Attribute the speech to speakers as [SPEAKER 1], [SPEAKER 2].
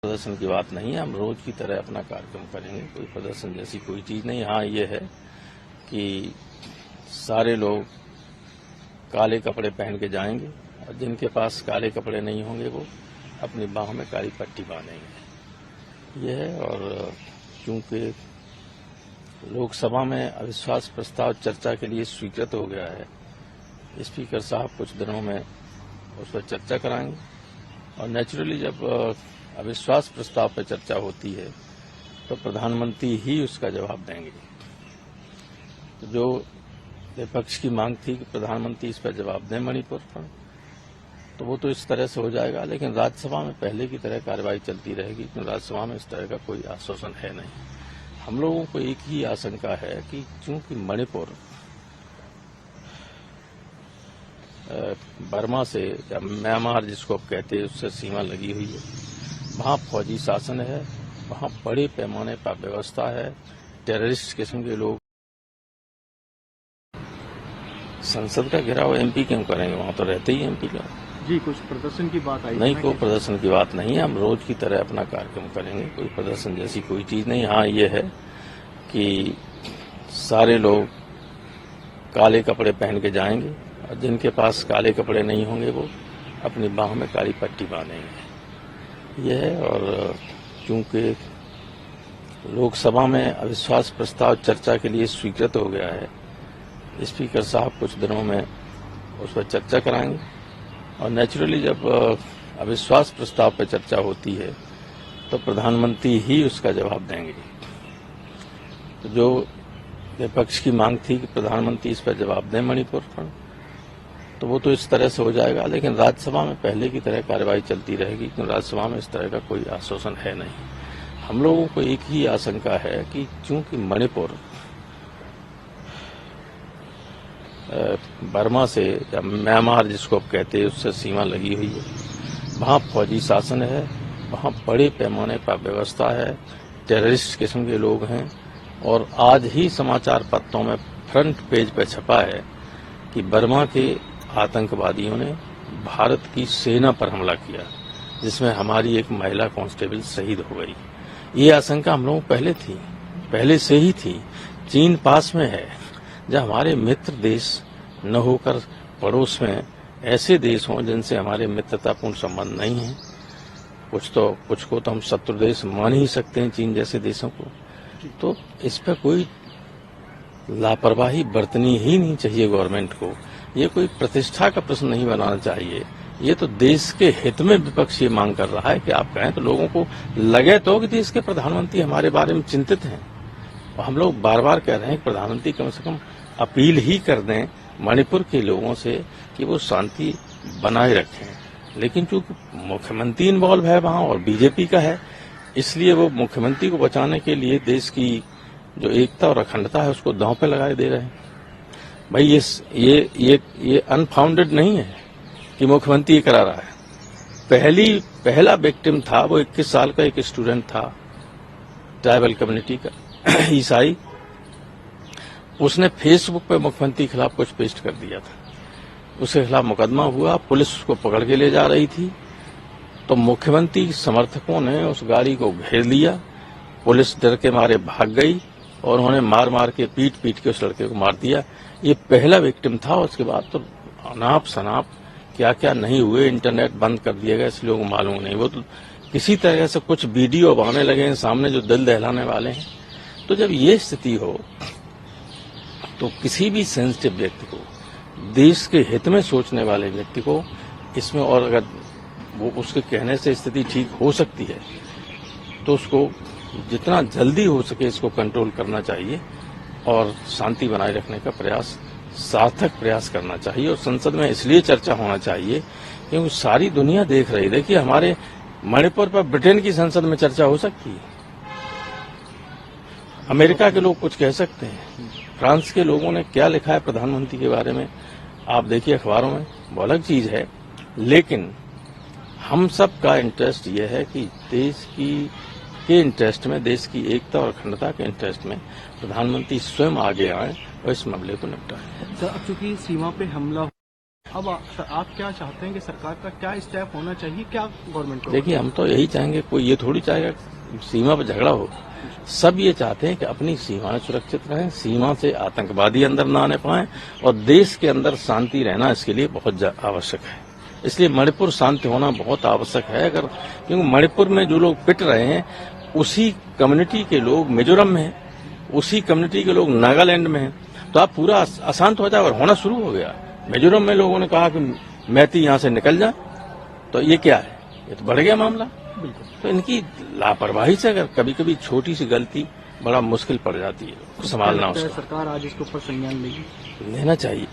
[SPEAKER 1] प्रदर्शन की बात नहीं है। हम रोज की तरह अपना कार्यक्रम करेंगे, कोई प्रदर्शन जैसी कोई चीज नहीं। हाँ, ये है कि सारे लोग काले कपड़े पहन के जाएंगे और जिनके पास काले कपड़े नहीं होंगे वो अपनी बाहों में काली पट्टी बांधेंगे। ये है। और क्योंकि लोकसभा में अविश्वास प्रस्ताव चर्चा के लिए स्वीकृत हो गया है, स्पीकर साहब कुछ दिनों में उस पर चर्चा कराएंगे और नेचुरली जब अविश्वास प्रस्ताव पर चर्चा होती है तो प्रधानमंत्री ही उसका जवाब देंगे। तो जो विपक्ष की मांग थी कि प्रधानमंत्री इस पर जवाब दें मणिपुर पर, तो वो तो इस तरह से हो जाएगा, लेकिन राज्यसभा में पहले की तरह कार्रवाई चलती रहेगी क्योंकि राज्यसभा में इस तरह का कोई आश्वासन है नहीं। हम लोगों को एक ही आशंका है कि चूंकि मणिपुर बर्मा से या म्यांमार जिसको आप कहते हैं उससे सीमा लगी हुई है, वहां फौजी शासन है, वहां बड़े पैमाने पर व्यवस्था है, टेररिस्ट किस्म के लोग। संसद का घेराव एमपी क्यों करेंगे, वहां तो रहते ही एमपी का।
[SPEAKER 2] जी, कुछ प्रदर्शन की बात आई
[SPEAKER 1] नहीं, कोई प्रदर्शन की बात नहीं है। हम रोज की तरह अपना कार्यक्रम करेंगे, कोई प्रदर्शन जैसी कोई चीज नहीं। हाँ, ये है कि सारे लोग काले कपड़े पहन के जाएंगे और जिनके पास काले कपड़े नहीं होंगे वो अपनी बाहों में काली पट्टी बांधेंगे। यह है। और क्योंकि लोकसभा में अविश्वास प्रस्ताव चर्चा के लिए स्वीकृत हो गया है, स्पीकर साहब कुछ दिनों में उस पर चर्चा कराएंगे और नेचुरली जब अविश्वास प्रस्ताव पर चर्चा होती है तो प्रधानमंत्री ही उसका जवाब देंगे। तो जो विपक्ष की मांग थी कि प्रधानमंत्री इस पर जवाब दें मणिपुर पर, तो वो तो इस तरह से हो जाएगा, लेकिन राज्यसभा में पहले की तरह कार्रवाई चलती रहेगी क्योंकि राज्यसभा में इस तरह का कोई आश्वासन है नहीं। हम लोगों को एक ही आशंका है कि चूंकि मणिपुर बर्मा से या म्यांमार जिसको आप कहते हैं उससे सीमा लगी हुई है, वहां फौजी शासन है, वहां बड़े पैमाने पर व्यवस्था है, टेररिस्ट किस्म के लोग हैं। और आज ही समाचार पत्रों में फ्रंट पेज पर छपा है कि बर्मा के आतंकवादियों ने भारत की सेना पर हमला किया, जिसमें हमारी एक महिला कांस्टेबल शहीद हो गई। ये आशंका हम लोगों को पहले से ही थी। चीन पास में है, जब हमारे मित्र देश न होकर पड़ोस में ऐसे देश हों जिनसे हमारे मित्रतापूर्ण संबंध नहीं है, कुछ को तो हम शत्रु देश मान ही सकते हैं, चीन जैसे देशों को। तो इस पर कोई लापरवाही बरतनी ही नहीं चाहिए गवर्नमेंट को। ये कोई प्रतिष्ठा का प्रश्न नहीं बनाना चाहिए। ये तो देश के हित में विपक्ष ये मांग कर रहा है कि आप कहें तो लोगों को लगे तो कि देश के प्रधानमंत्री हमारे बारे में चिंतित हैं। और हम लोग बार बार कह रहे हैं कि प्रधानमंत्री कम से कम अपील ही कर दें मणिपुर के लोगों से कि वो शांति बनाए रखें। लेकिन चूंकि मुख्यमंत्री इन्वॉल्व है वहां और बीजेपी का है, इसलिए वो मुख्यमंत्री को बचाने के लिए देश की जो एकता और अखंडता है उसको दांव पे लगाए दे रहे हैं। भाई ये अनफाउंडेड नहीं है कि मुख्यमंत्री करा रहा है। पहला विक्टिम था वो 21 साल का एक स्टूडेंट था, ट्राइबल कम्युनिटी का ईसाई। उसने फेसबुक पे मुख्यमंत्री के खिलाफ कुछ पेस्ट कर दिया था, उसके खिलाफ मुकदमा हुआ, पुलिस उसको पकड़ के ले जा रही थी, तो मुख्यमंत्री समर्थकों ने उस गाड़ी को घेर लिया, पुलिस डर के मारे भाग गई और उन्होंने मार के पीट के उस लड़के को मार दिया। ये पहला विक्टिम था। उसके बाद तो अनाप शनाप क्या नहीं हुए, इंटरनेट बंद कर दिया गया, इसलिए लोगों को मालूम नहीं। वो तो किसी तरह से कुछ वीडियो आने लगे हैं सामने जो दिल दहलाने वाले हैं। तो जब ये स्थिति हो तो किसी भी सेंसिटिव व्यक्ति को, देश के हित में सोचने वाले व्यक्ति को इसमें, और अगर वो उसके कहने से स्थिति ठीक हो सकती है तो उसको जितना जल्दी हो सके इसको कंट्रोल करना चाहिए और शांति बनाए रखने का सार्थक प्रयास करना चाहिए। और संसद में इसलिए चर्चा होना चाहिए क्योंकि सारी दुनिया देख रही। देखिए, हमारे मणिपुर पर ब्रिटेन की संसद में चर्चा हो सकती है, अमेरिका के लोग कुछ कह सकते हैं, फ्रांस के लोगों ने क्या लिखा है प्रधानमंत्री के बारे में आप देखिए अखबारों में, वो अलग चीज है। लेकिन हम सब का इंटरेस्ट ये है कि देश के इंटरेस्ट में, देश की एकता और अखंडता के इंटरेस्ट में प्रधानमंत्री स्वयं आगे आए और इस मामले को निपटाएं।
[SPEAKER 2] चूंकि सीमा पे हमला अब आप क्या चाहते हैं कि सरकार का क्या स्टेप होना चाहिए, क्या गवर्नमेंट को?
[SPEAKER 1] देखिए, हम तो यही चाहेंगे, कोई ये थोड़ी चाहेगा सीमा पर झगड़ा हो। सब ये चाहते हैं कि अपनी सीमाएं सुरक्षित रहें, सीमा से आतंकवादी अंदर ना आने पाएं और देश के अंदर शांति रहना इसके लिए बहुत आवश्यक है। इसलिए मणिपुर शांति होना बहुत आवश्यक है। अगर क्योंकि मणिपुर में जो लोग पिट रहे हैं उसी कम्युनिटी के लोग मिजोरम में हैं, उसी कम्युनिटी के लोग नागालैंड में हैं, तो आप पूरा अशांत हो जाए और होना शुरू हो गया। मिजोरम में लोगों ने कहा कि मैती यहां से निकल जाए, तो ये क्या है? ये तो बढ़ गया मामला। तो इनकी लापरवाही से अगर कभी कभी छोटी सी गलती बड़ा मुश्किल पड़ जाती है संभालना। उसको
[SPEAKER 2] सरकार आज इसके ऊपर संज्ञान लेगी,
[SPEAKER 1] लेना चाहिए।